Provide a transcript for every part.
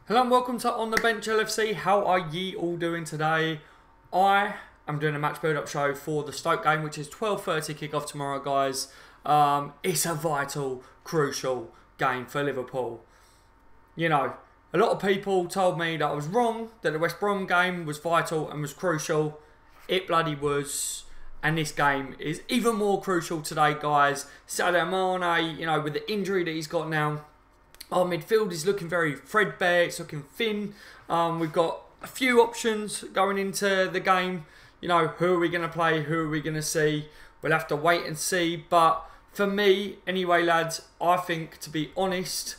Hello and welcome to On The Bench LFC. How are ye all doing today? I am doing a match build-up show for the Stoke game, which is 12:30 kick-off tomorrow, guys. It's a vital, crucial game for Liverpool. You know, a lot of people told me that I was wrong, that the West Brom game was vital and was crucial. It bloody was. And this game is even more crucial today, guys. Sadio Mane, you know, with the injury that he's got now, our midfield is looking very threadbare, it's looking thin. We've got a few options going into the game. You know, who are we going to play? Who are we going to see? We'll have to wait and see. But for me, anyway, lads, I think, to be honest,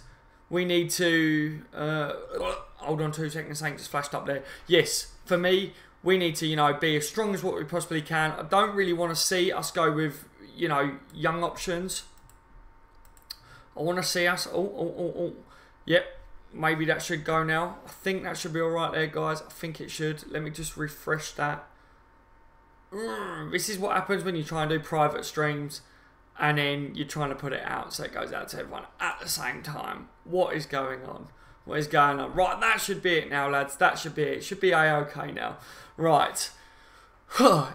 we need to... hold on 2 seconds, something just flashed up there. Yes, for me, we need to, you know, be as strong as what we possibly can. I don't really want to see us go with, you know, young options. I want to see us... Yep, maybe that should go now. I think that should be alright there, guys. I think it should. Let me just refresh that. This is what happens when you try and do private streams and then you're trying to put it out so it goes out to everyone at the same time. What is going on? What is going on? Right, that should be it now, lads. That should be it. It should be A-OK now. Right.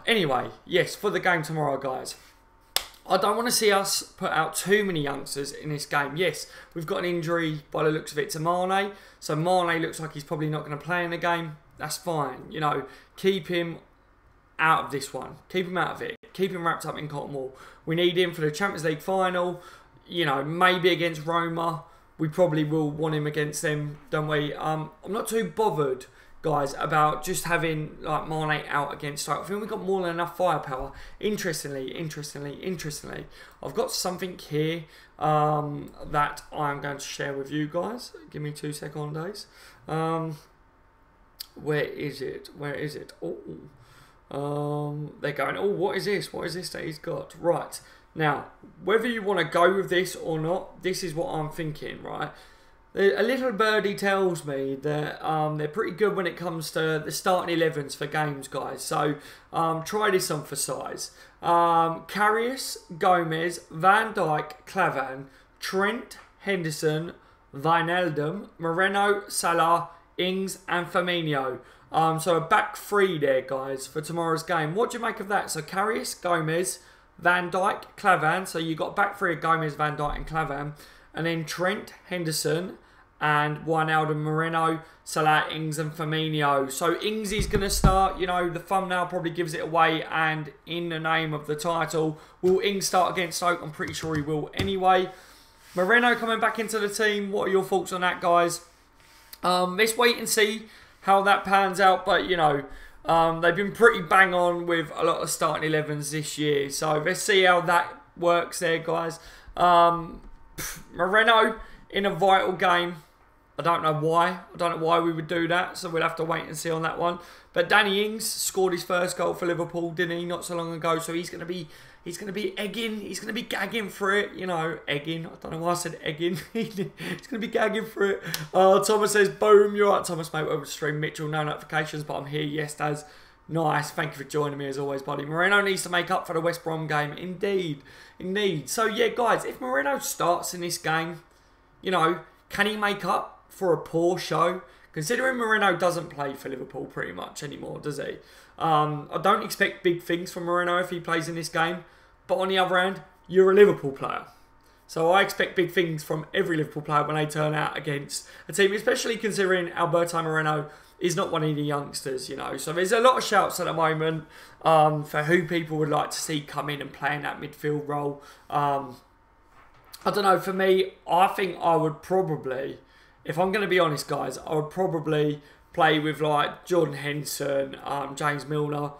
Anyway, yes, for the game tomorrow, guys. I don't want to see us put out too many youngsters in this game. Yes, we've got an injury by the looks of it to Mane. So Mane looks like he's probably not going to play in the game. That's fine. You know, keep him out of this one. Keep him out of it. Keep him wrapped up in cotton wool. We need him for the Champions League final. You know, maybe against Roma. We probably will want him against them, don't we? I'm not too bothered, guys, about just having like Mane out against Stoke. I think we've got more than enough firepower. Interestingly, I've got something here that I'm going to share with you guys. Give me 2 seconds. Where is it? Where is it? They're going, oh, what is this? What is this that he's got? Right. Now, whether you want to go with this or not, this is what I'm thinking, right? A little birdie tells me that they're pretty good when it comes to the starting 11s for games, guys. So try this on for size. Karius, Gomez, Van Dijk, Klavan, Trent, Henderson, Wijnaldum, Moreno, Salah, Ings and Firmino. So a back three there, guys, for tomorrow's game. What do you make of that? So Karius, Gomez, Van Dijk, Klavan. So you got back three of Gomez, Van Dijk and Klavan. And then Trent, Henderson, and Wijnaldum, Moreno, Salah, Ings and Firmino. So Ings is going to start. You know, the thumbnail probably gives it away. And in the name of the title, will Ings start against Stoke? I'm pretty sure he will anyway. Moreno coming back into the team. What are your thoughts on that, guys? Let's wait and see how that pans out. But, you know, they've been pretty bang on with a lot of starting 11s this year. So let's see how that works there, guys. Moreno in a vital game. I don't know why. I don't know why we would do that. So we'll have to wait and see on that one. But Danny Ings scored his first goal for Liverpool, didn't he? Not so long ago. So he's going to be egging. He's going to be gagging for it. You know, egging. I don't know why I said egging. He's going to be gagging for it. Thomas says, boom. You're right, Thomas, mate. Over stream. Mitchell, no notifications, but I'm here. Yes, Daz. Nice. Thank you for joining me as always, buddy. Moreno needs to make up for the West Brom game. Indeed. Indeed. So, yeah, guys, if Moreno starts in this game, you know, can he make up for a poor show? Considering Moreno doesn't play for Liverpool pretty much anymore, does he? I don't expect big things from Moreno if he plays in this game. But on the other hand, you're a Liverpool player. So I expect big things from every Liverpool player when they turn out against a team, especially considering Alberto Moreno is not one of the youngsters, you know. So there's a lot of shouts at the moment for who people would like to see come in and play in that midfield role. I don't know, for me, I think I would probably, if I'm going to be honest, guys, I would probably play with like Jordan Henderson, James Milner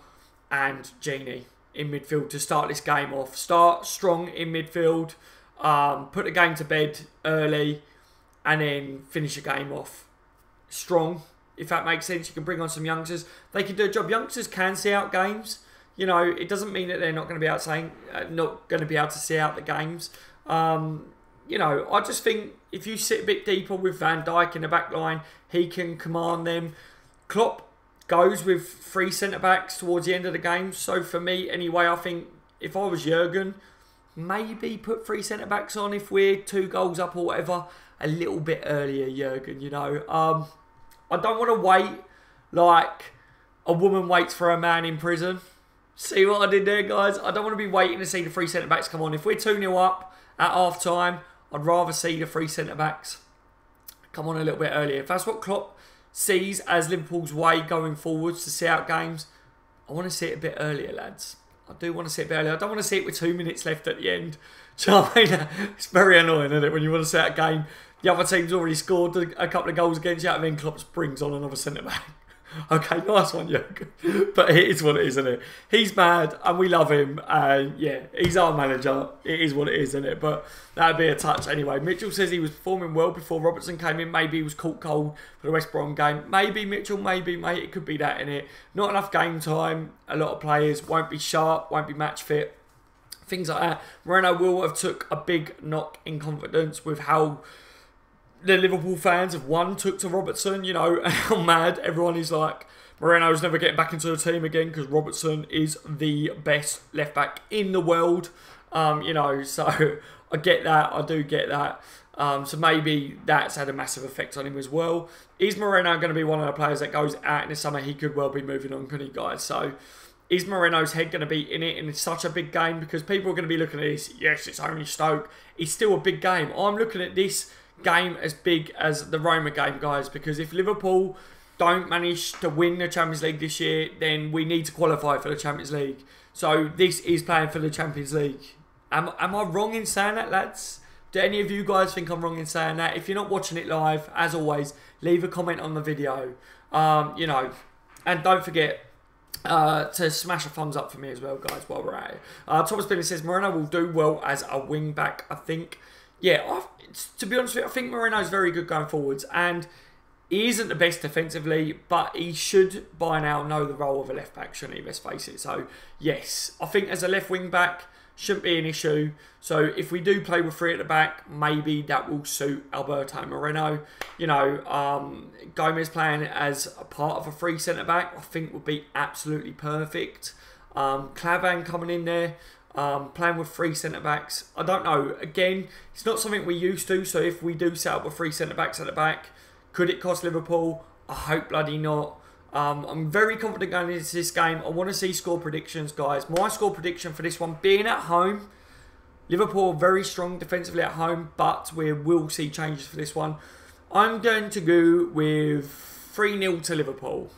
and Genie in midfield to start this game off. Start strong in midfield, put the game to bed early and then finish the game off strong. If that makes sense, you can bring on some youngsters. They can do a job. Youngsters can see out games. You know, it doesn't mean that they're not going to be able to see out the games. You know, I just think if you sit a bit deeper with Van Dijk in the back line, he can command them. Klopp goes with 3 centre-backs towards the end of the game. So for me, anyway, I think if I was Jurgen, maybe put 3 centre-backs on if we're 2 goals up or whatever. A little bit earlier, Jurgen, you know. I don't want to wait like a woman waits for a man in prison. See what I did there, guys? I don't want to be waiting to see the three centre-backs come on. If we're 2-0 up at half-time, I'd rather see the three centre-backs come on a little bit earlier. If that's what Klopp sees as Liverpool's way going forwards to see out games, I want to see it a bit earlier, lads. I do want to see it a bit earlier. I don't want to see it with 2 minutes left at the end. Do you know what I mean? It's very annoying, isn't it, when you want to see out a game, the other team's already scored a couple of goals against you, and then Klopp brings on another centre-back. Okay, nice one, Jürgen. But it is what it is, isn't it? He's mad, and we love him. And yeah, he's our manager. It is what it is, isn't it? But that'd be a touch anyway. Mitchell says he was performing well before Robertson came in. Maybe he was caught cold for the West Brom game. Maybe, Mitchell, maybe, mate. It could be that, innit? Not enough game time. A lot of players won't be sharp, won't be match fit. Things like that. Moreno will have took a big knock in confidence with how the Liverpool fans have took to Robertson, you know, and how mad everyone is like, Moreno's never getting back into the team again because Robertson is the best left back in the world, you know, so I get that, I do get that. So maybe that's had a massive effect on him as well. Is Moreno going to be one of the players that goes out in the summer? He could well be moving on, couldn't he, guys? So is Moreno's head going to be in it? And it's such a big game because people are going to be looking at this. Yes, it's only Stoke. It's still a big game. I'm looking at this game as big as the Roma game, guys, because if Liverpool don't manage to win the Champions League this year, then we need to qualify for the Champions League. So this is playing for the Champions League. Am I wrong in saying that, lads? Do any of you guys think I'm wrong in saying that? If you're not watching it live, as always, leave a comment on the video. You know, and don't forget to smash a thumbs up for me as well, guys, while we're at it. Thomas Billy says Moreno will do well as a wing back, I think. Yeah, to be honest with you, I think Moreno's very good going forwards, and he isn't the best defensively, but he should by now know the role of a left back, shouldn't he? Let's face it. So yes, I think as a left wing back shouldn't be an issue. So if we do play with three at the back, maybe that will suit Alberto Moreno. You know, Gomez playing as a part of a free centre back, I think would be absolutely perfect. Clavan coming in there. Playing with three centre-backs. I don't know. Again, it's not something we're used to. So if we do set up with three centre-backs at the back, could it cost Liverpool? I hope bloody not. I'm very confident going into this game. I want to see score predictions, guys. My score prediction for this one, being at home, Liverpool are very strong defensively at home, but we will see changes for this one. I'm going to go with 3-0 to Liverpool.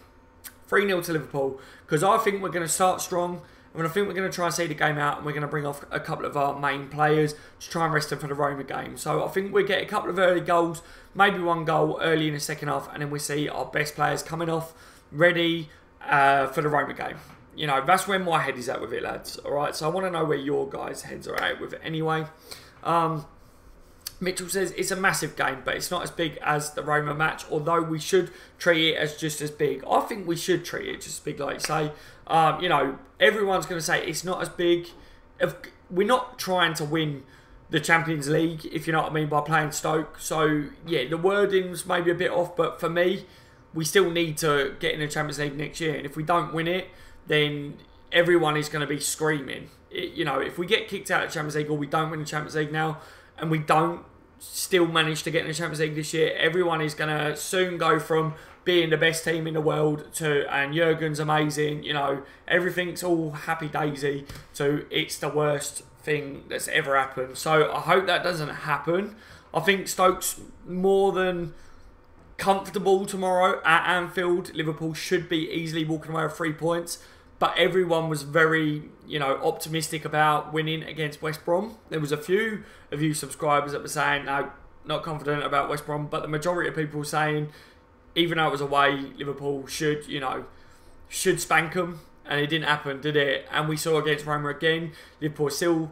3-0 to Liverpool. Because I think we're going to start strong. I think we're going to try and see the game out, and we're going to bring off a couple of our main players to try and rest them for the Roma game. So I think we get a couple of early goals, maybe one goal early in the second half, and then we see our best players coming off ready for the Roma game. You know, that's where my head is at with it, lads. All right, so I want to know where your guys' heads are at with it anyway. Mitchell says it's a massive game, but it's not as big as the Roma match, although we should treat it as just as big. I think we should treat it just as big, like you say. You know, everyone's going to say it's not as big. We're not trying to win the Champions League, if you know what I mean, by playing Stoke. So, yeah, the wording's maybe a bit off, but for me, we still need to get in the Champions League next year. And if we don't win it, then everyone is going to be screaming. You know, if we get kicked out of the Champions League or we don't win the Champions League now, and we don't still manage to get in the Champions League this year, everyone is going to soon go from being the best team in the world to, and Jürgen's amazing, you know, everything's all happy daisy, to it's the worst thing that's ever happened. So I hope that doesn't happen. I think Stoke's more than comfortable tomorrow at Anfield. Liverpool should be easily walking away with 3 points. But everyone was very, you know, optimistic about winning against West Brom. There was a few of you subscribers that were saying, no, not confident about West Brom. But the majority of people were saying, even though it was away, Liverpool should, you know, should spank them. And it didn't happen, did it? And we saw against Roma again, Liverpool still,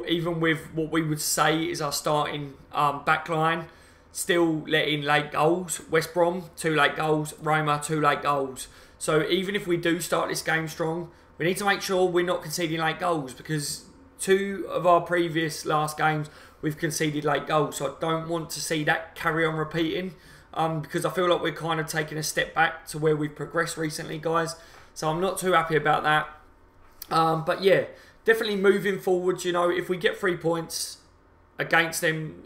even with what we would say is our starting back line, still letting late goals. West Brom, 2 late goals. Roma, 2 late goals. So even if we do start this game strong, we need to make sure we're not conceding late goals, because 2 of our previous last games we've conceded late goals. So I don't want to see that carry on repeating, because I feel like we're kind of taking a step back to where we've progressed recently, guys. So I'm not too happy about that. But yeah, definitely moving forward, you know, if we get 3 points against them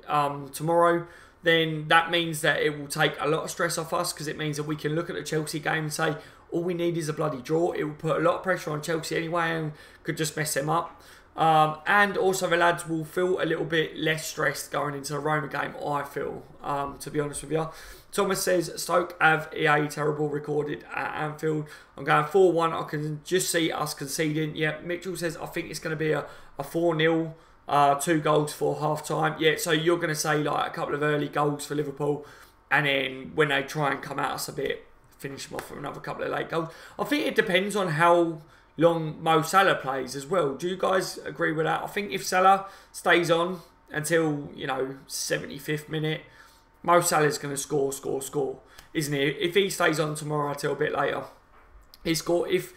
tomorrow, then that means that it will take a lot of stress off us, because it means that we can look at the Chelsea game and say, all we need is a bloody draw. It will put a lot of pressure on Chelsea anyway and could just mess them up. And also the lads will feel a little bit less stressed going into the Roma game, I feel, to be honest with you. Thomas says, Stoke have EA terrible recorded at Anfield. I'm going 4-1. I can just see us conceding. Yeah, Mitchell says, I think it's going to be a 4-0. 2 goals for half-time. Yeah, so you're going to say like a couple of early goals for Liverpool, and then when they try and come at us a bit, finish them off with another couple of late goals. I think it depends on how long Mo Salah plays as well. Do you guys agree with that? I think if Salah stays on until, 75th minute, Mo Salah's going to score, isn't he? If he stays on tomorrow until a bit later, he score. If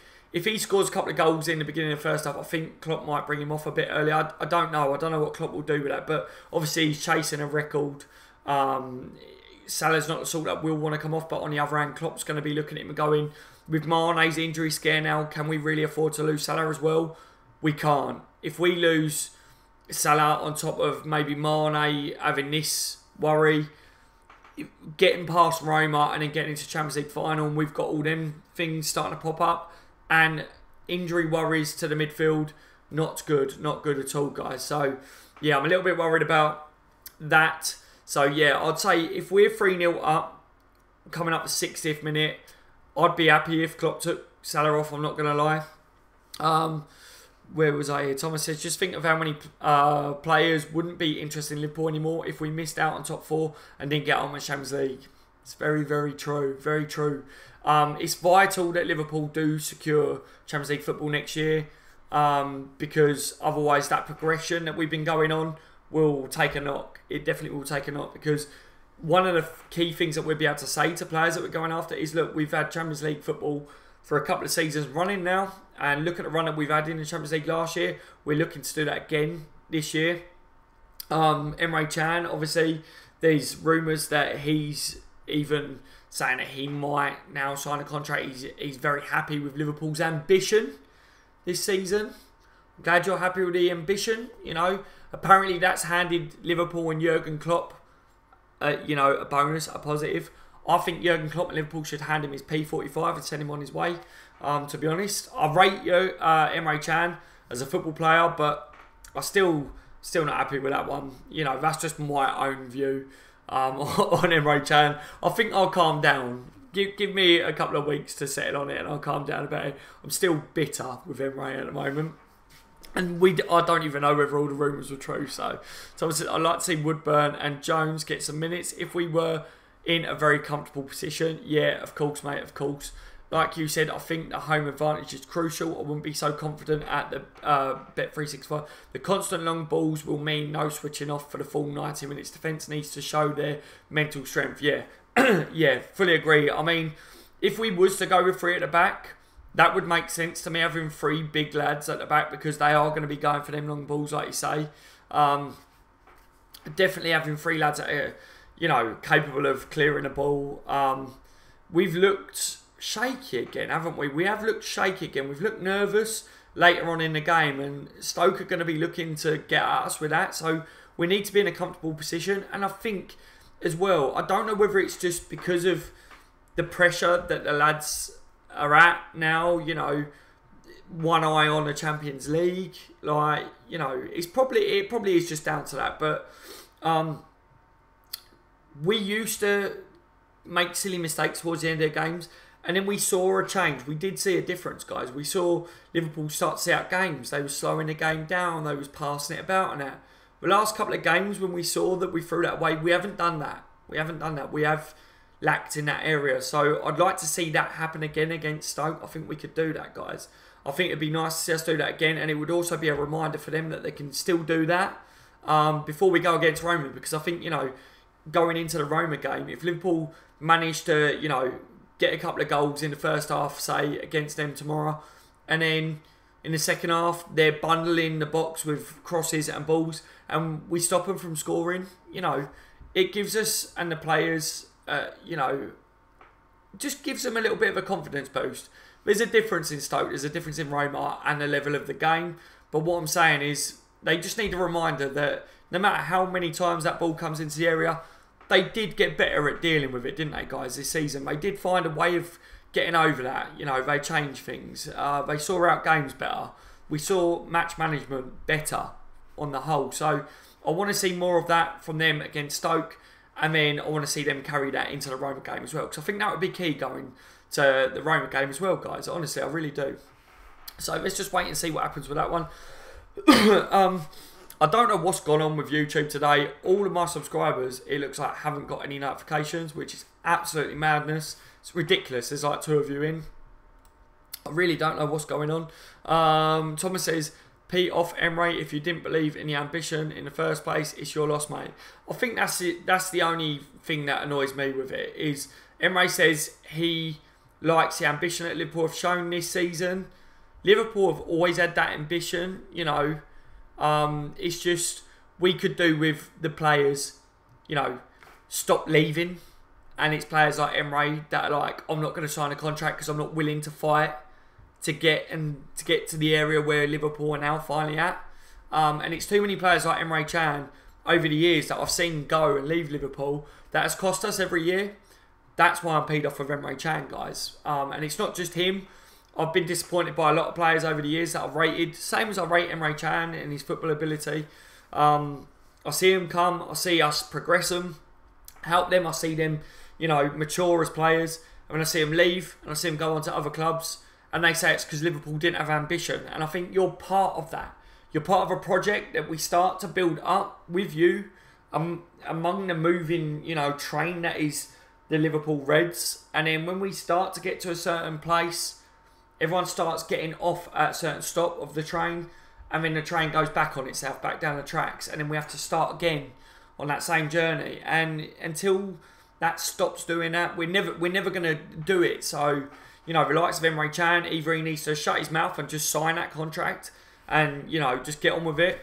he scores a couple of goals in the beginning of the first half, I think Klopp might bring him off a bit early. I don't know. I don't know what Klopp will do with that. But obviously he's chasing a record. Salah's not the sort that will want to come off. But on the other hand, Klopp's going to be looking at him and going, with Mane's injury scare now, can we really afford to lose Salah as well? We can't. If we lose Salah on top of maybe Mane having this worry, getting past Roma and then getting into Champions League final, and we've got all them things starting to pop up, and injury worries to the midfield, not good at all, guys. So, yeah, I'm a little bit worried about that. So, yeah, I'd say if we're 3-0 up, coming up the 60th minute, I'd be happy if Klopp took Salah off, I'm not going to lie. Where was I here? Thomas says, just think of how many players wouldn't be interested in Liverpool anymore if we missed out on top 4 and didn't get on with Champions League. It's very, very true. Very true. It's vital that Liverpool do secure Champions League football next year, because otherwise that progression that we've been going on will take a knock. It definitely will take a knock, because one of the key things that we'll be able to say to players that we're going after is, look, we've had Champions League football for a couple of seasons running now, and look at the run that we've had in the Champions League last year. We're looking to do that again this year. Emre Can, obviously, there's rumours that he's even saying that he might now sign a contract. He's very happy with Liverpool's ambition this season. I'm glad you're happy with the ambition. Apparently that's handed Liverpool and Jurgen Klopp, a bonus, a positive. I think Jurgen Klopp and Liverpool should hand him his P45 and send him on his way. To be honest, I rate Emre Can as a football player, but I'm still not happy with that one. That's just my own view. On Emre Can, I think I'll calm down. Give me a couple of weeks to settle on it, and I'll calm down a bit. I'm still bitter with Emre at the moment, and I don't even know whether all the rumours were true. So obviously, I'd like to see Woodburn and Jones get some minutes if we were in a very comfortable position. Yeah, of course, mate. Of course. Like you said, I think the home advantage is crucial. I wouldn't be so confident at the Bet365. The constant long balls will mean no switching off for the full 90 minutes. Defence needs to show their mental strength. Yeah, yeah, fully agree. I mean, if we was to go with 3 at the back, that would make sense to me, having 3 big lads at the back, because they are going to be going for them long balls, like you say. Definitely having 3 lads that are, capable of clearing the ball. We've looked shaky again, haven't we? We have looked shaky again. We've looked nervous later on in the game, and Stoke are going to be looking to get at us with that. So we need to be in a comfortable position. And I think as well, I don't know whether it's just because of the pressure that the lads are at now, one eye on the Champions League. It probably is just down to that. But we used to make silly mistakes towards the end of the games, and then we saw a change. We did see a difference, guys. We saw Liverpool start to see out games. They were slowing the game down. They was passing it about and that. The last couple of games, when we saw that we threw that away, we haven't done that. We have lacked in that area. So I'd like to see that happen again against Stoke. I think we could do that, guys. I think it'd be nice to see us do that again, and it would also be a reminder for them that they can still do that before we go against Roma. Because I think, going into the Roma game, if Liverpool managed to, get a couple of goals in the first half, say, against them tomorrow, and then in the second half, they're bundling the box with crosses and balls, and we stop them from scoring, it gives us and the players, just gives them a little bit of a confidence boost. There's a difference in Stoke, there's a difference in Roma and the level of the game, but what I'm saying is, they just need a reminder that no matter how many times that ball comes into the area, they did get better at dealing with it, didn't they, guys, this season? They did find a way of getting over that. You know, they changed things. They saw out games better. We saw match management better on the whole. So I want to see more of that from them against Stoke. And then I want to see them carry that into the Roma game as well. Because I think that would be key going to the Roma game as well, guys. Honestly, I really do. So let's just wait and see what happens with that one. I don't know what's gone on with YouTube today. All of my subscribers, it looks like, haven't got any notifications, which is absolutely madness. It's ridiculous. There's like 2 of you in. I really don't know what's going on. Thomas says, Pete off Emre, if you didn't believe in the ambition in the first place, it's your loss, mate. I think that's it. That's the only thing that annoys me with it, is Emre says he likes the ambition that Liverpool have shown this season. Liverpool have always had that ambition, you know. It's just, we could do with the players, you know, stop leaving. And it's players like Emre that are like, I'm not going to sign a contract because I'm not willing to fight to get to the area where Liverpool are now finally at. And it's too many players like Emre Can over the years that I've seen go and leave Liverpool that has cost us every year. That's why I'm peed off with Emre Can, guys. And it's not just him. I've been disappointed by a lot of players over the years that I've rated. Same as I rate Emre Can and his football ability. I see him come. I see us progress them, help them. I see them, you know, mature as players. And when I see them leave and I see them go on to other clubs, and they say it's because Liverpool didn't have ambition. And I think you're part of that. You're part of a project that we start to build up with you among the moving, you know, train that is the Liverpool Reds. And then when we start to get to a certain place, everyone starts getting off at a certain stop of the train. And then the train goes back on itself, back down the tracks. And then we have to start again on that same journey. And until that stops doing that, we're never going to do it. So, you know, the likes of Emre Can, either he needs to shut his mouth and just sign that contract and, you know, just get on with it.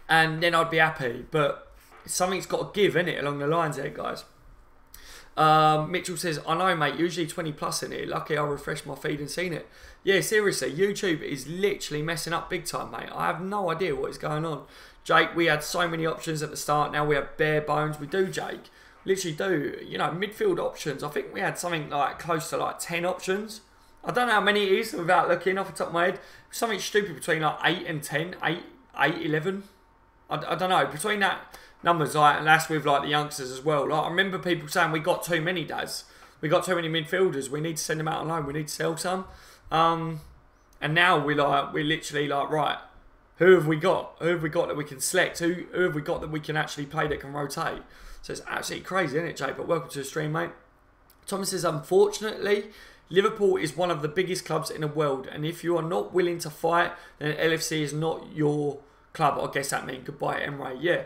And then I'd be happy. But something's got to give, innit, along the lines there, guys. Mitchell says, I know, mate, usually 20 plus in here. Lucky I refreshed my feed and seen it. Yeah, seriously, YouTube is literally messing up big time, mate. I have no idea what is going on. Jake, we had so many options at the start. Now we have bare bones. We do, Jake. Literally do, you know, midfield options. I think we had something like close to like 10 options. I don't know how many it is without looking off the top of my head. Something stupid between like 8 and 10, 8, 11. I don't know, between that numbers, like, and that's with like the youngsters as well. Like, I remember people saying we got too many, Daz. We got too many midfielders. We need to send them out on loan. We need to sell some. And now we're literally like, right, who have we got? Who have we got that we can select? Who have we got that we can actually play that can rotate? So it's absolutely crazy, isn't it, Jay? But welcome to the stream, mate. Thomas says, unfortunately, Liverpool is one of the biggest clubs in the world. And if you are not willing to fight, then LFC is not your club. I guess that means goodbye, Emre. Yeah,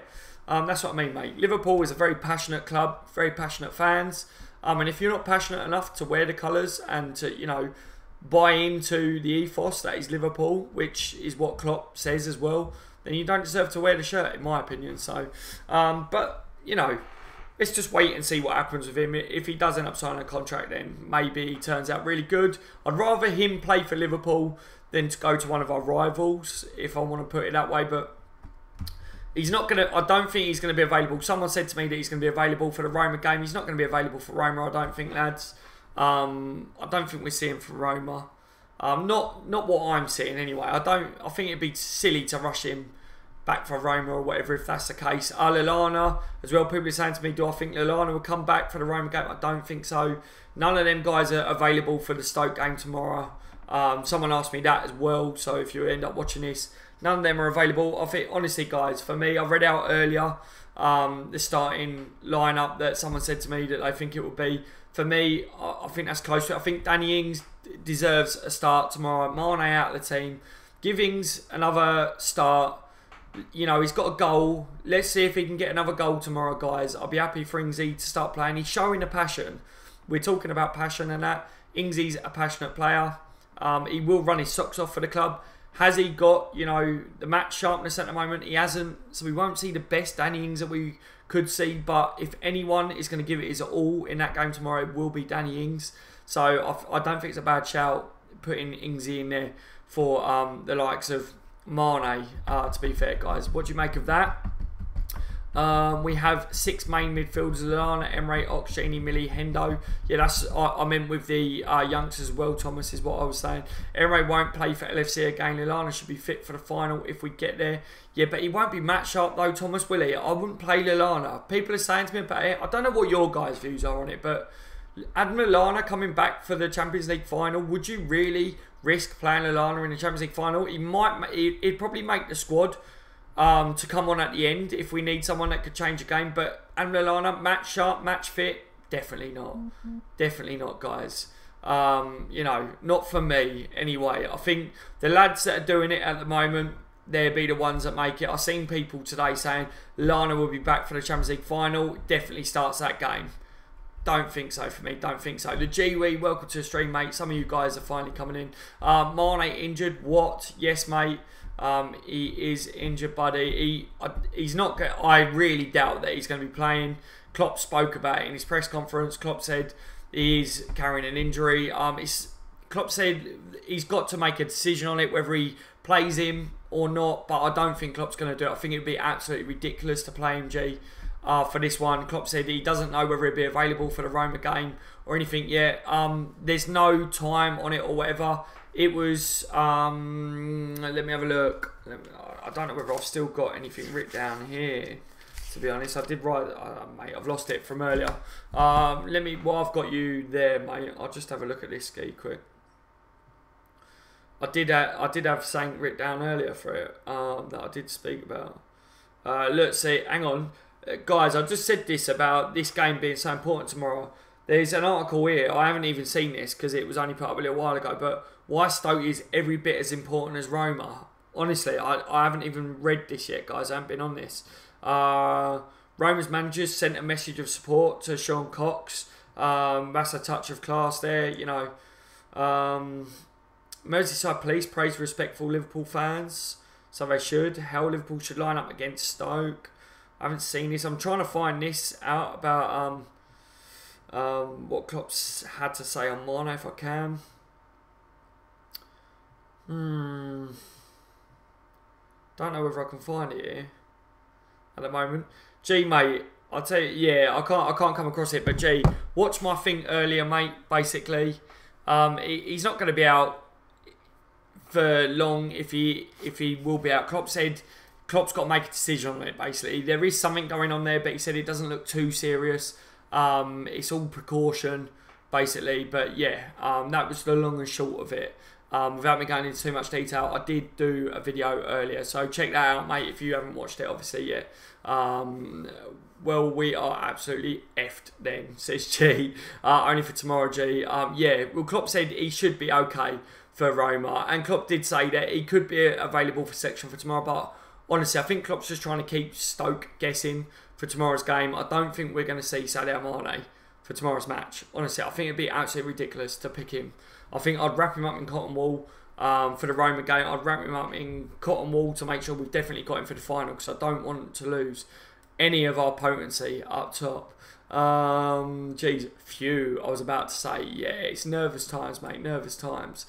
that's what I mean, mate. Liverpool is a very passionate club, very passionate fans. And if you're not passionate enough to wear the colours and to, you know, buy into the ethos that is Liverpool, which is what Klopp says as well, then you don't deserve to wear the shirt, in my opinion. So, but, you know, let's just wait and see what happens with him. If he does end up signing a contract, then maybe he turns out really good. I'd rather him play for Liverpool than to go to one of our rivals, if I want to put it that way. But he's not going to, I don't think he's going to be available. Someone said to me that he's going to be available for the Roma game. He's not going to be available for Roma, I don't think, lads. I don't think we're seeing for Roma. Not what I'm seeing anyway. I think it'd be silly to rush him back for Roma or whatever if that's the case. Lallana as well. People are saying to me, do I think Lallana will come back for the Roma game? I don't think so. None of them guys are available for the Stoke game tomorrow. Someone asked me that as well. So if you end up watching this, none of them are available. I think, honestly, guys, for me, I read out earlier the starting lineup that someone said to me that they think it would be. For me, I think that's close to it. I think Danny Ings deserves a start tomorrow. Mane out of the team. Give Ings another start. You know, he's got a goal. Let's see if he can get another goal tomorrow, guys. I'll be happy for Ingsy to start playing. He's showing the passion. We're talking about passion and that. Ingsy's a passionate player. He will run his socks off for the club. Has he got, you know, the match sharpness at the moment? He hasn't. So we won't see the best Danny Ings that we could see. But if anyone is going to give it his all in that game tomorrow, it will be Danny Ings. So I don't think it's a bad shout putting Ingsy in there for the likes of Mane, to be fair, guys. What do you make of that? We have 6 main midfielders: Lallana, Emre, Oxgenie, Millie, Hendo. Yeah, that's I meant with the youngsters as well, Thomas, is what I was saying. Emre won't play for LFC again. Lallana should be fit for the final if we get there. Yeah, but he won't be match sharp though, Thomas, will he? I wouldn't play Lallana. People are saying to me about it. I don't know what your guys' views are on it, but Adam Lallana coming back for the Champions League final, would you really risk playing Lallana in the Champions League final? He'd probably make the squad to come on at the end if we need someone that could change a game. But Adam Lallana, match sharp, match fit, definitely not. Definitely not, guys. You know, not for me anyway. I think the lads that are doing it at the moment, they'll be the ones that make it. I've seen people today saying Lallana will be back for the Champions League final. Definitely starts that game. Don't think so for me. Don't think so. The GWE, welcome to the stream, mate. Some of you guys are finally coming in. Mane injured. What? Yes, mate. He is injured, buddy. He's not. I really doubt that he's going to be playing. Klopp spoke about it in his press conference. Klopp said he's carrying an injury. Klopp said he's got to make a decision on it, whether he plays him or not. But I don't think Klopp's going to do it. I think it'd be absolutely ridiculous to play him, G. For this one, Klopp said he doesn't know whether he'll be available for the Roma game or anything yet. There's no time on it or whatever. It was, let me have a look. I don't know whether I've still got anything written down here, to be honest. I did write, mate, I've lost it from earlier. While I've got you there, mate, I'll just have a look at this ski quick. I did have something written down earlier for it that I did speak about. Let's see, hang on. Guys, I just said this about this game being so important tomorrow. There's an article here, I haven't even seen this because it was only put up a little while ago, but why Stoke is every bit as important as Roma. Honestly, I haven't even read this yet, guys. I haven't been on this. Roma's managers sent a message of support to Sean Cox. That's a touch of class there, you know. Merseyside police praise respectful Liverpool fans. So they should. How Liverpool should line up against Stoke. I haven't seen this. I'm trying to find this out about what Klopp's had to say on Mane if I can. Don't know whether I can find it here at the moment. G, mate, I'll tell you, yeah, I can't come across it, but G, watch my thing earlier, mate, basically. He's not going to be out for long if he will be out. Klopp said Klopp's got to make a decision on it, basically. There is something going on there, but he said it doesn't look too serious. It's all precaution, basically. But yeah, that was the long and short of it. Without me going into too much detail, I did do a video earlier, so check that out, mate, if you haven't watched it, obviously, yet. Well, we are absolutely effed then, says G. Only for tomorrow, G. Yeah, well, Klopp said he should be okay for Roma, and Klopp did say that he could be available for selection for tomorrow, but honestly, I think Klopp's just trying to keep Stoke guessing for tomorrow's game. I don't think we're going to see Sadio Mane for tomorrow's match. Honestly, I think it'd be absolutely ridiculous to pick him. I think I'd wrap him up in cotton wool for the Roma game. I'd wrap him up in cotton wool to make sure we've definitely got him for the final, because I don't want to lose any of our potency up top. Geez, phew, I was about to say, yeah, it's nervous times, mate, nervous times.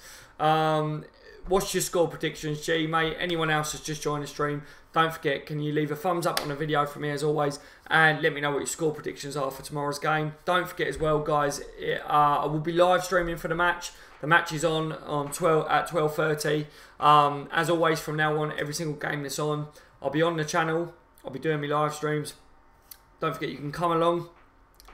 What's your score predictions, G, mate? Anyone else that's just joined the stream, don't forget, can you leave a thumbs up on the video for me as always, and let me know what your score predictions are for tomorrow's game. Don't forget as well, guys, I will be live streaming for the match. The match is on at 12:30. As always, from now on, every single game that's on, I'll be on the channel. I'll be doing my live streams. Don't forget, you can come along,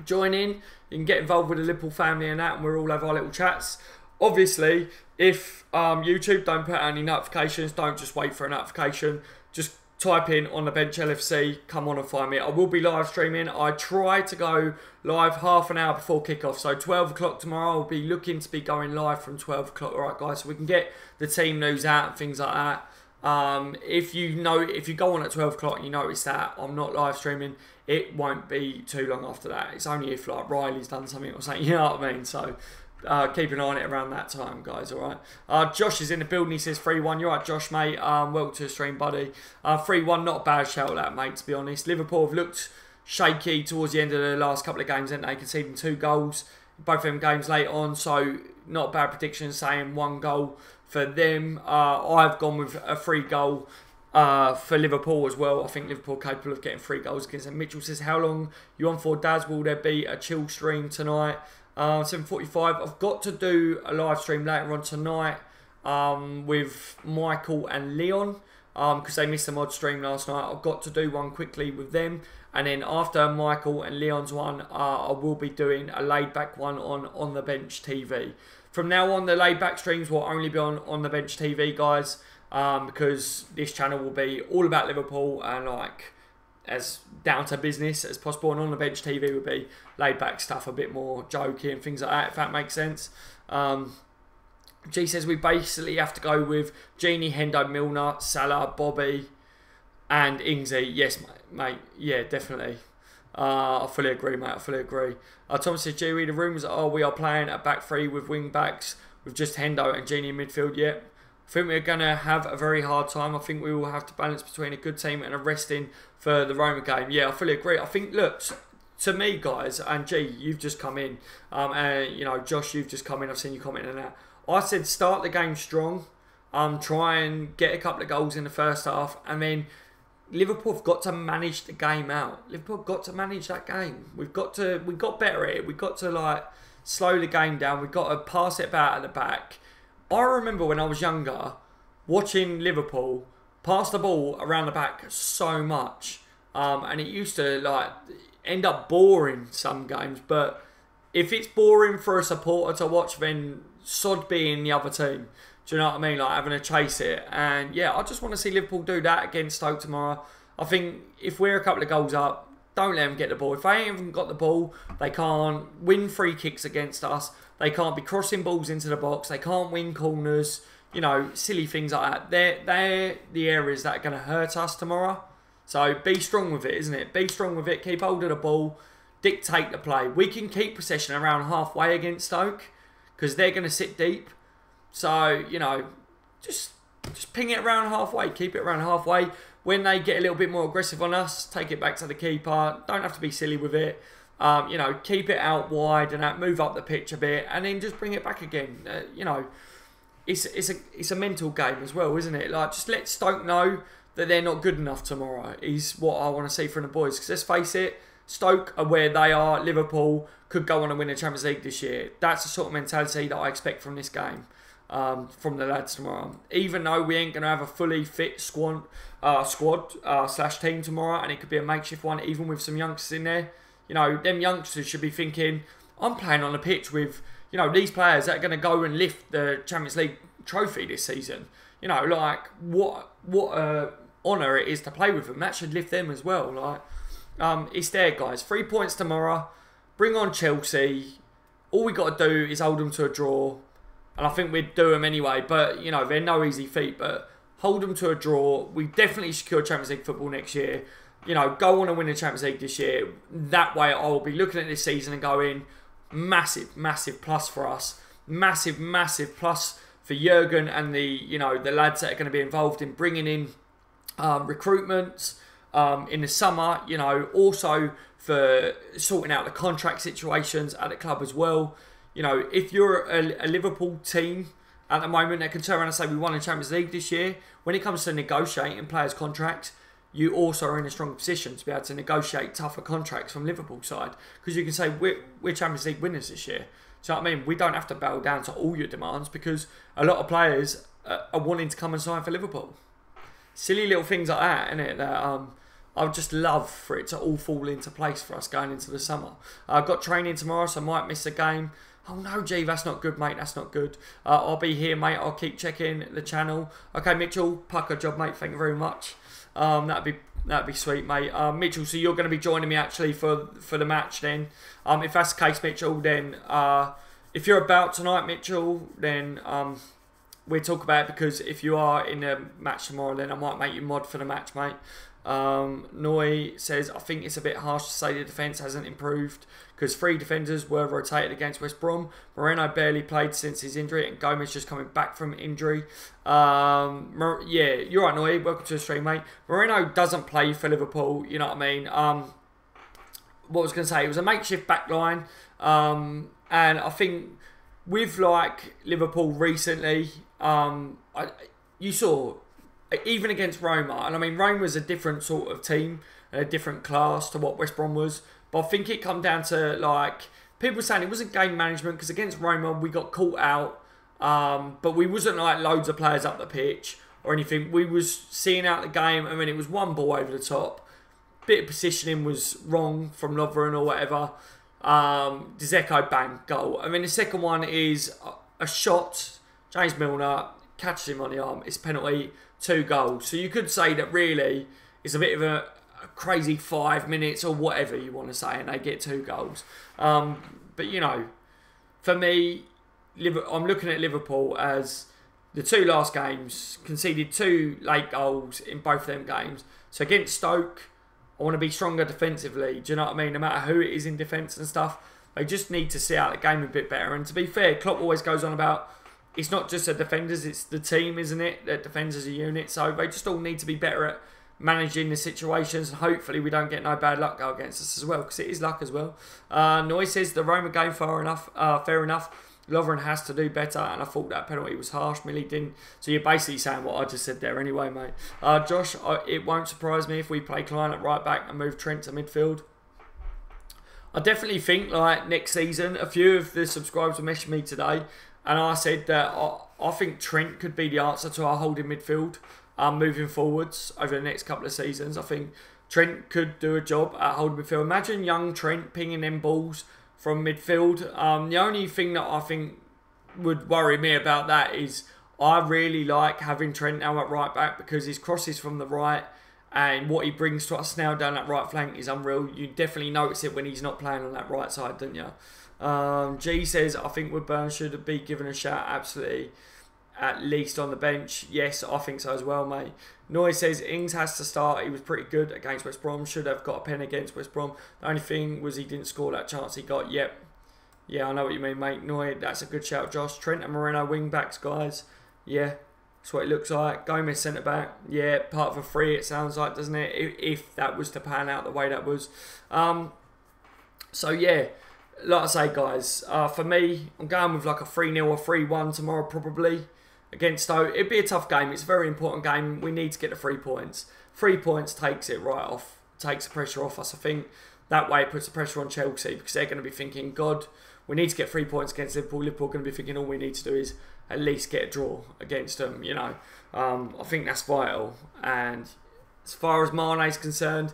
join in. You can get involved with the Liverpool family and that, and we'll all have our little chats. Obviously, if YouTube don't put out any notifications, don't just wait for a notification. Just type in on the bench LFC, come on and find me. I will be live streaming. I try to go live half an hour before kickoff. So 12 o'clock tomorrow, I'll be looking to be going live from 12 o'clock. All right, guys, so we can get the team news out and things like that. If you go on at 12 o'clock and you notice that I'm not live streaming, it won't be too long after that. It's only if like Riley's done something or something, you know what I mean? So keep an eye on it around that time, guys, alright? Josh is in the building, he says 3-1. You're right, Josh, mate. Welcome to the stream, buddy. 3-1, not a bad shout, that, mate, to be honest. Liverpool have looked shaky towards the end of the last couple of games, haven't they? Conceding 2 goals, both of them games late on, so not a bad prediction saying 1 goal for them. I've gone with a 3-goal for Liverpool as well. I think Liverpool are capable of getting 3 goals against them. Mitchell says, how long you on for, Daz? Will there be a chill stream tonight? 7:45. I've got to do a live stream later on tonight with Michael and Leon because they missed the mod stream last night. I've got to do one quickly with them. And then after Michael and Leon's one, I will be doing a laid-back one on the Bench TV. From now on, the laid-back streams will only be on the Bench TV, guys, because this channel will be all about Liverpool and like as down to business as possible. And on the Bench TV will be laid-back stuff, a bit more jokey and things like that, if that makes sense. G says we basically have to go with Genie, Hendo, Milner, Salah, Bobby, and Ingsy. Yes, mate. Yeah, definitely. I fully agree, mate. I fully agree. Thomas says, Jerry, the rumours are we are playing a back 3 with wing backs with just Hendo and Genie in midfield. Yeah, I think we're going to have a very hard time. I think we will have to balance between a good team and a resting for the Roma game. Yeah, I fully agree. I think, look, to me, guys, and G, you've just come in, and you know, Josh, you've just come in. I've seen you comment on that. I said start the game strong, try and get a couple of goals in the first half, and then Liverpool have got to manage the game out. Liverpool have got to manage that game. We got better at it. We've got to like slow the game down. We've got to pass it about at the back. I remember when I was younger, watching Liverpool pass the ball around the back so much, and it used to like end up boring some games. But if it's boring for a supporter to watch, then sod being the other team. Do you know what I mean? Like having to chase it. And yeah, I just want to see Liverpool do that against Stoke tomorrow. I think if we're a couple of goals up, don't let them get the ball. If they ain't even got the ball, they can't win free kicks against us. They can't be crossing balls into the box. They can't win corners. You know, silly things like that. They're the areas that are going to hurt us tomorrow. So be strong with it, isn't it? Be strong with it. Keep hold of the ball. Dictate the play. We can keep possession around halfway against Stoke because they're going to sit deep. So, you know, just ping it around halfway. Keep it around halfway. When they get a little bit more aggressive on us, take it back to the keeper. Don't have to be silly with it. You know, keep it out wide and that, move up the pitch a bit, and then just bring it back again. You know, it's a mental game as well, isn't it? Like, just let Stoke know that they're not good enough tomorrow is what I want to see from the boys. Because let's face it, Stoke are where they are. Liverpool could go on and win the Champions League this year. That's the sort of mentality that I expect from this game. From the lads tomorrow. Even though we ain't going to have a fully fit squad slash team tomorrow, and it could be a makeshift one, even with some youngsters in there. You know, them youngsters should be thinking, I'm playing on a pitch with, you know, these players that are going to go and lift the Champions League trophy this season. You know, like, what honour it is to play with them. That should lift them as well. Like, it's there, guys. 3 points tomorrow. Bring on Chelsea. All we got to do is hold them to a draw. And I think we'd do them anyway. But, you know, they're no easy feat. But hold them to a draw. We definitely secure Champions League football next year. You know, go on and win the Champions League this year. That way I will be looking at this season and going, massive, massive plus for us. Massive, massive plus for Jurgen and the, you know, the lads that are going to be involved in bringing in recruitments in the summer. You know, also for sorting out the contract situations at the club as well. You know, if you're a Liverpool team at the moment that can turn around and say we won the Champions League this year, when it comes to negotiating players' contracts, you also are in a strong position to be able to negotiate tougher contracts from Liverpool's side. Because you can say, we're Champions League winners this year. So, I mean, we don't have to bow down to all your demands because a lot of players are wanting to come and sign for Liverpool. Silly little things like that, innit? That I would just love for it to all fall into place for us going into the summer. I've got training tomorrow, so I might miss a game. Oh no, G, that's not good, mate. That's not good. I'll be here, mate. I'll keep checking the channel. Okay, Mitchell, pucker job, mate. Thank you very much. That'd be sweet, mate. Mitchell, so you're going to be joining me actually for the match then. If that's the case, Mitchell, then if you're about tonight, Mitchell, then we'll talk about it because if you are in the match tomorrow, then I might make you mod for the match, mate. Noy says, I think it's a bit harsh to say the defence hasn't improved because 3 defenders were rotated against West Brom. Moreno barely played since his injury and Gomez just coming back from injury. Yeah, you're right, Noy. Welcome to the stream, mate. Moreno doesn't play for Liverpool, you know what I mean? What I was going to say, it was a makeshift back line. And I think with like Liverpool recently, you saw even against Roma, and I mean Roma's a different sort of team, a different class to what West Brom was, but I think it come down to like people saying it wasn't game management because against Roma we got caught out, but we wasn't like loads of players up the pitch or anything. We was seeing out the game. I mean it was one ball over the top, bit of positioning was wrong from Lovren or whatever. Dzeko bang goal. I mean the second one is a shot. James Milner catches him on the arm. It's penalty. 2 goals. So you could say that really it's a bit of a crazy 5 minutes or whatever you want to say, and they get 2 goals. But you know, for me, I'm looking at Liverpool as the 2 last games conceded 2 late goals in both of them games. So against Stoke, I want to be stronger defensively. Do you know what I mean? No matter who it is in defence and stuff, they just need to see out the game a bit better. And to be fair, Klopp always goes on about it's not just the defenders, it's the team, isn't it, that defends as a unit. So they just all need to be better at managing the situations. And hopefully we don't get no bad luck go against us as well, because it is luck as well. Noy says the Roma game fair enough. Lovren has to do better, and I thought that penalty was harsh. Millie didn't. So you're basically saying what I just said there anyway, mate. Josh, it won't surprise me if we play Klein at right back and move Trent to midfield. I definitely think like next season, a few of the subscribers were messaging me today, and I said that I think Trent could be the answer to our holding midfield moving forwards over the next couple of seasons. I think Trent could do a job at holding midfield. Imagine young Trent pinging them balls from midfield. The only thing that I think would worry me about that is I really like having Trent now at right back because his crosses from the right and what he brings to us now down that right flank is unreal. You definitely notice it when he's not playing on that right side, don't you? G says, I think Woodburn should be given a shout, absolutely, at least on the bench. Yes, I think so as well, mate. Noy says, Ings has to start. He was pretty good against West Brom. Should have got a pen against West Brom. The only thing was he didn't score that chance he got. Yep. Yeah, I know what you mean, mate. Noy, that's a good shout, Josh. Trent and Moreno wing backs, guys. Yeah, that's what it looks like. Gomez centre back. Yeah, part of a 3, it sounds like, doesn't it? If that was to pan out the way that was. So, yeah. Like I say, guys, for me, I'm going with like a 3-0 or 3-1 tomorrow probably against Stoke. It'd be a tough game. It's a very important game. We need to get the 3 points. 3 points takes it right off, takes the pressure off us. I think that way it puts the pressure on Chelsea because they're going to be thinking, God, we need to get 3 points against Liverpool. Liverpool are going to be thinking all we need to do is at least get a draw against them, you know. I think that's vital. And as far as Mane is concerned,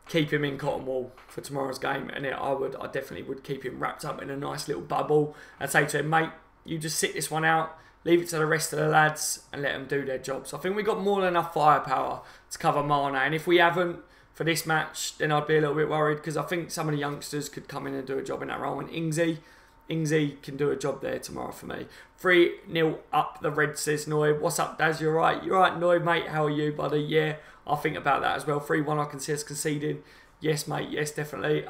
keep him in cotton wool for tomorrow's game, and I definitely would keep him wrapped up in a nice little bubble and say to him, mate, you just sit this one out, leave it to the rest of the lads and let them do their job. So I think we've got more than enough firepower to cover Mane, and if we haven't for this match, then I'd be a little bit worried because I think some of the youngsters could come in and do a job in that role, and Ingsy can do a job there tomorrow for me. 3-0 up, the Red says Noy. What's up, Daz? You're right. You're right, Noy, mate. How are you, buddy? Yeah, I'll think about that as well. 3-1, I can see us conceding. Yes, mate. Yes, definitely.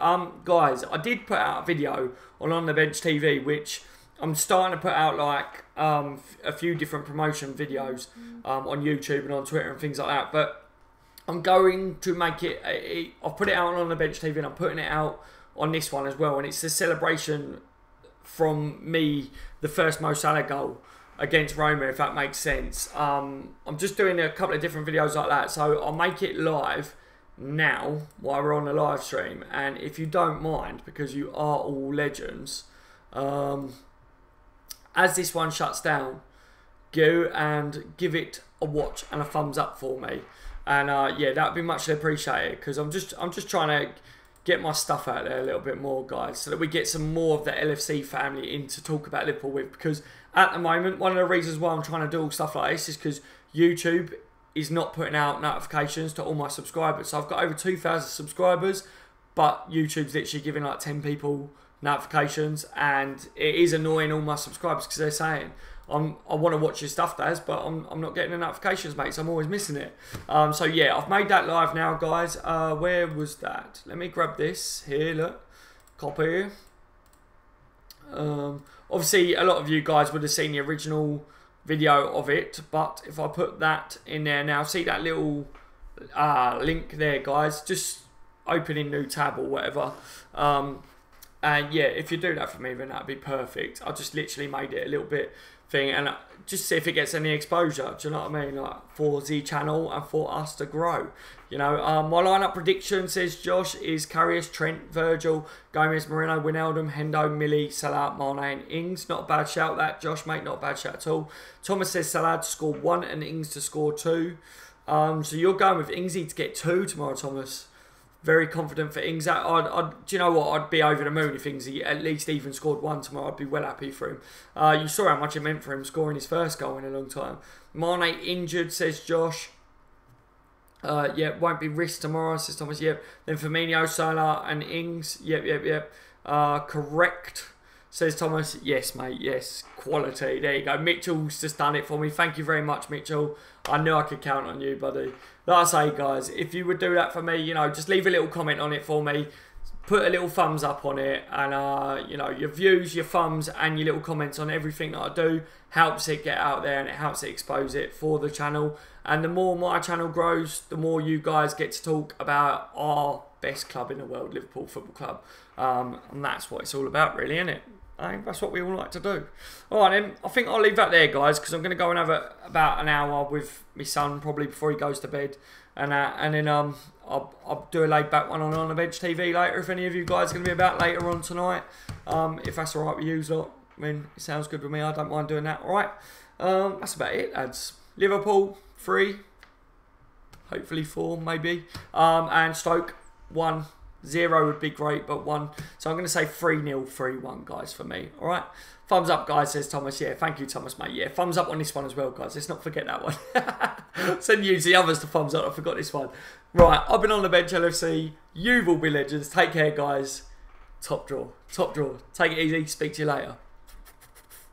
Guys, I did put out a video on the Bench TV, which I'm starting to put out like a few different promotion videos on YouTube and on Twitter and things like that. But I'm going to make it. I've put it out on the Bench TV, and I'm putting it out on this one as well. And it's a celebration from me, the first Mo Salah goal against Roma, if that makes sense. I'm just doing a couple of different videos like that, so I'll make it live now while we're on the live stream. And if you don't mind, because you are all legends, as this one shuts down, go and give it a watch and a thumbs up for me. And yeah, that would be much appreciated because I'm just trying to get my stuff out there a little bit more, guys, so that we get some more of the LFC family in to talk about Liverpool with. Because at the moment, one of the reasons why I'm trying to do all stuff like this is because YouTube is not putting out notifications to all my subscribers. So I've got over 2,000 subscribers, but YouTube's literally giving like 10 people notifications, and it is annoying all my subscribers because they're saying, I want to watch your stuff, Daz, but I'm not getting the notifications, mate, so I'm always missing it. So yeah, I've made that live now, guys. Where was that? Let me grab this here, look. Copy. Obviously, a lot of you guys would have seen the original video of it, but if I put that in there now, see that little link there, guys? Just opening new tab or whatever. And yeah, if you do that for me, then that'd be perfect. I just literally made it a little bit thing, and just see if it gets any exposure. Do you know what I mean? Like for the channel and for us to grow. You know, my lineup prediction, says Josh, is Karius, Trent, Virgil, Gomez, Moreno, Wijnaldum, Hendo, Millie, Salah, Mane and Ings. Not a bad shout that, Josh, mate. Not a bad shout at all. Thomas says Salah to score 1 and Ings to score 2. So you're going with Ingsy to get 2 tomorrow, Thomas. Very confident for Ings. Do you know what? I'd be over the moon if Ingsy at least even scored 1 tomorrow. I'd be well happy for him. You saw how much it meant for him scoring his first goal in a long time. Mane injured, says Josh. Yeah, won't be risked tomorrow, says Thomas. Yep. Then Firmino, Salah and Ings. Yep. Correct, says Thomas. Yes, mate. Yes. Quality. There you go. Mitchell's just done it for me. Thank you very much, Mitchell. I knew I could count on you, buddy. Like I say, guys, if you would do that for me, you know, just leave a little comment on it for me. Put a little thumbs up on it. And, you know, your views, your thumbs, and your little comments on everything that I do helps it get out there and it helps it expose it for the channel. And the more my channel grows, the more you guys get to talk about our best club in the world, Liverpool Football Club. And that's what it's all about, really, isn't it? I think that's what we all like to do. Alright then, I think I'll leave that there, guys, because I'm going to go and have about an hour with my son, probably before he goes to bed. And then I'll do a laid back one on the bench TV later, if any of you guys are going to be about later on tonight. If that's alright with you lot. I mean, it sounds good with me, I don't mind doing that. Alright, that's about it, lads. Liverpool 3, hopefully 4 maybe, and Stoke 1. 0 would be great, but 1. So I'm going to say 3-0, 3-1, guys, for me. All right. Thumbs up, guys, says Thomas. Yeah, thank you, Thomas, mate. Yeah, thumbs up on this one as well, guys. Let's not forget that one. Send you the others to thumbs up. I forgot this one. Right, I've been on the bench, LFC. You will be legends. Take care, guys. Top draw. Top draw. Take it easy. Speak to you later.